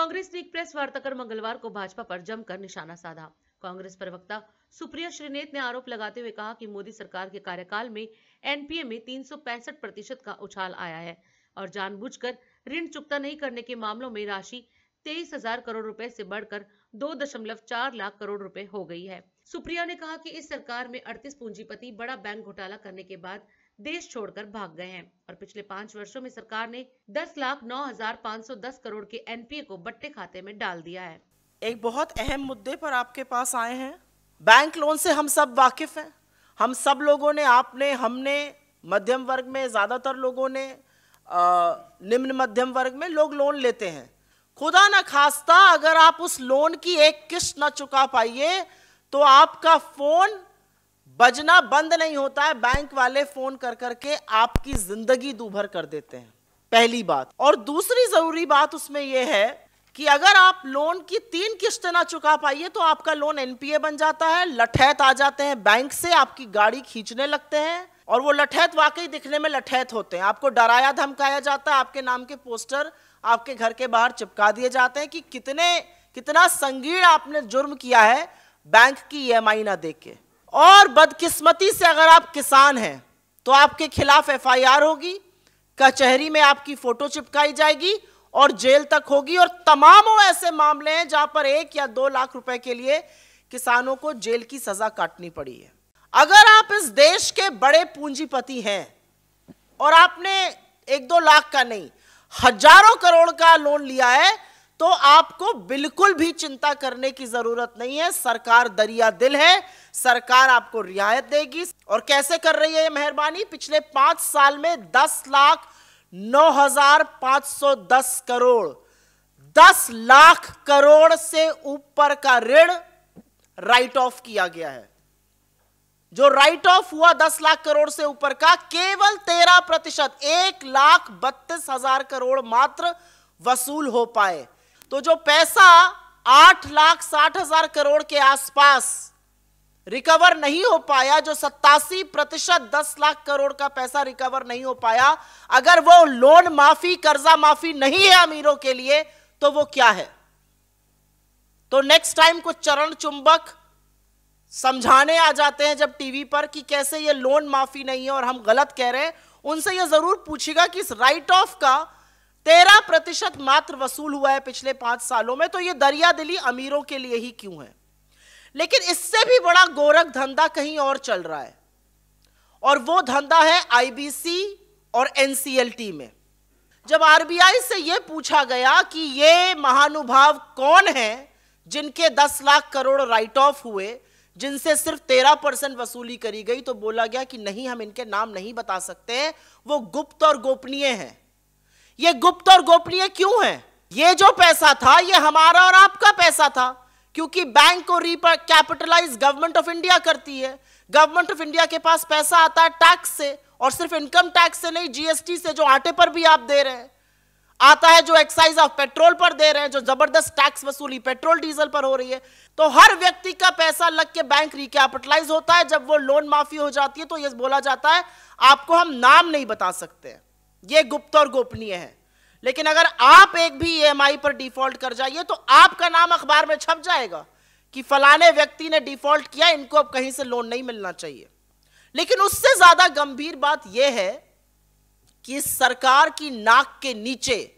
कांग्रेस ने एक प्रेस वार्ता कर मंगलवार को भाजपा पर जमकर निशाना साधा। कांग्रेस प्रवक्ता सुप्रिया श्रीनेत ने आरोप लगाते हुए कहा कि मोदी सरकार के कार्यकाल में एनपीए में 365% का उछाल आया है और जानबूझकर ऋण चुकता नहीं करने के मामलों में राशि 23,000 करोड़ रुपए से बढ़कर 2.4 लाख करोड़ रुपए हो गई है। सुप्रिया ने कहा कि इस सरकार में 38 पूंजीपति बड़ा बैंक घोटाला करने के बाद देश छोड़कर भाग गए हैं और पिछले 5 वर्षों में सरकार ने 10,09,510 करोड़ के एनपीए को बट्टे खाते में डाल दिया है। एक बहुत अहम मुद्दे पर आपके पास आए हैं। बैंक लोन से हम सब वाकिफ हैं। हम सब लोगों ने, आपने, हमने, मध्यम वर्ग में ज्यादातर लोगों ने, निम्न मध्यम वर्ग में लोग लोन लेते हैं। खुदा न खास्ता अगर आप उस लोन की एक किस्त न चुका पाइए तो आपका फोन बजना बंद नहीं होता है। बैंक वाले फोन कर करके आपकी जिंदगी दूभर कर देते हैं, पहली बात। और दूसरी जरूरी बात उसमें यह है कि अगर आप लोन की 3 किस्तें ना चुका पाइए तो आपका लोन एनपीए बन जाता है। लठैत आ जाते हैं बैंक से, आपकी गाड़ी खींचने लगते हैं और वो लठैत वाकई दिखने में लठैत होते हैं। आपको डराया धमकाया जाता है, आपके नाम के पोस्टर आपके घर के बाहर चिपका दिए जाते हैं कि कितना संगीन आपने जुर्म किया है बैंक की ईएमआई ना देके। और बदकिस्मती से अगर आप किसान हैं तो आपके खिलाफ एफआईआर होगी, कचहरी में आपकी फोटो चिपकाई जाएगी और जेल तक होगी। और तमामों ऐसे मामले हैं जहां पर 1 या 2 लाख रुपए के लिए किसानों को जेल की सजा काटनी पड़ी है। अगर आप इस देश के बड़े पूंजीपति हैं और आपने 1-2 लाख का नहीं, हजारों करोड़ का लोन लिया है तो आपको बिल्कुल भी चिंता करने की जरूरत नहीं है। सरकार दरिया दिल है, सरकार आपको रियायत देगी। और कैसे कर रही है ये मेहरबानी? पिछले 5 साल में 10,09,510 करोड़, 10 लाख करोड़ से ऊपर का ऋण राइट ऑफ किया गया है। जो राइट ऑफ हुआ 10 लाख करोड़ से ऊपर का, केवल 13%, 1,32,000 करोड़ मात्र वसूल हो पाए। तो जो पैसा 8,60,000 करोड़ के आसपास रिकवर नहीं हो पाया, जो 87% 10 लाख करोड़ का पैसा रिकवर नहीं हो पाया, अगर वो लोन माफी, कर्जा माफी नहीं है अमीरों के लिए तो वो क्या है? तो नेक्स्ट टाइम कुछ चरण चुंबक समझाने आ जाते हैं जब टीवी पर कि कैसे ये लोन माफी नहीं है और हम गलत कह रहे हैं, उनसे ये जरूर पूछिएगा कि इस राइट ऑफ का 13% मात्र वसूल हुआ है पिछले 5 सालों में, तो ये दरिया दिली अमीरों के लिए ही क्यों है? लेकिन इससे भी बड़ा गोरख धंधा कहीं और चल रहा है और वो धंधा है आईबीसी और एनसीएलटी में। जब आरबीआई से यह पूछा गया कि ये महानुभाव कौन हैं जिनके 10 लाख करोड़ राइट ऑफ हुए, जिनसे सिर्फ 13% वसूली करी गई, तो बोला गया कि नहीं, हम इनके नाम नहीं बता सकते हैं, वो गुप्त और गोपनीय हैं। ये गुप्त और गोपनीय क्यों है? ये जो पैसा था ये हमारा और आपका पैसा था, क्योंकि बैंक को रिकैपिटलाइज गवर्नमेंट ऑफ इंडिया करती है। गवर्नमेंट ऑफ इंडिया के पास पैसा आता है टैक्स से, और सिर्फ इनकम टैक्स से नहीं, जीएसटी से, जो आटे पर भी आप दे रहे हैं, आता है जो एक्साइज ऑफ पेट्रोल पर दे रहे हैं, जो जबरदस्त टैक्स वसूली पेट्रोल डीजल पर हो रही है। तो हर व्यक्ति का पैसा लग के बैंक रिकैपिटलाइज होता है। जब वो लोन माफी हो जाती है तो ये बोला जाता है आपको हम नाम नहीं बता सकते, ये गुप्त और गोपनीय है। लेकिन अगर आप एक भी ईएमआई पर डिफॉल्ट कर जाइए तो आपका नाम अखबार में छप जाएगा कि फलाने व्यक्ति ने डिफॉल्ट किया, इनको अब कहीं से लोन नहीं मिलना चाहिए। लेकिन उससे ज्यादा गंभीर बात यह है कि सरकार की नाक के नीचे,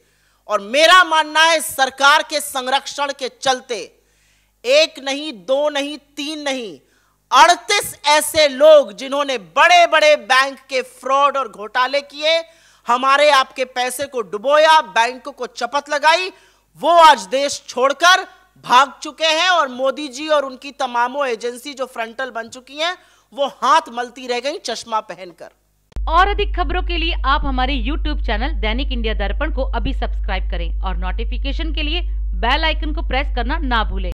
और मेरा मानना है सरकार के संरक्षण के चलते, 1 नहीं, 2 नहीं, 3 नहीं, 38 ऐसे लोग जिन्होंने बड़े बड़े बैंक के फ्रॉड और घोटाले किए, हमारे आपके पैसे को डुबोया, बैंकों को चपत लगाई, वो आज देश छोड़कर भाग चुके हैं। और मोदी जी और उनकी तमामों एजेंसी जो फ्रंटल बन चुकी हैं, वो हाथ मलती रह गई चश्मा पहनकर। और अधिक खबरों के लिए आप हमारे YouTube चैनल दैनिक इंडिया दर्पण को अभी सब्सक्राइब करें और नोटिफिकेशन के लिए बेल आइकन को प्रेस करना ना भूलें।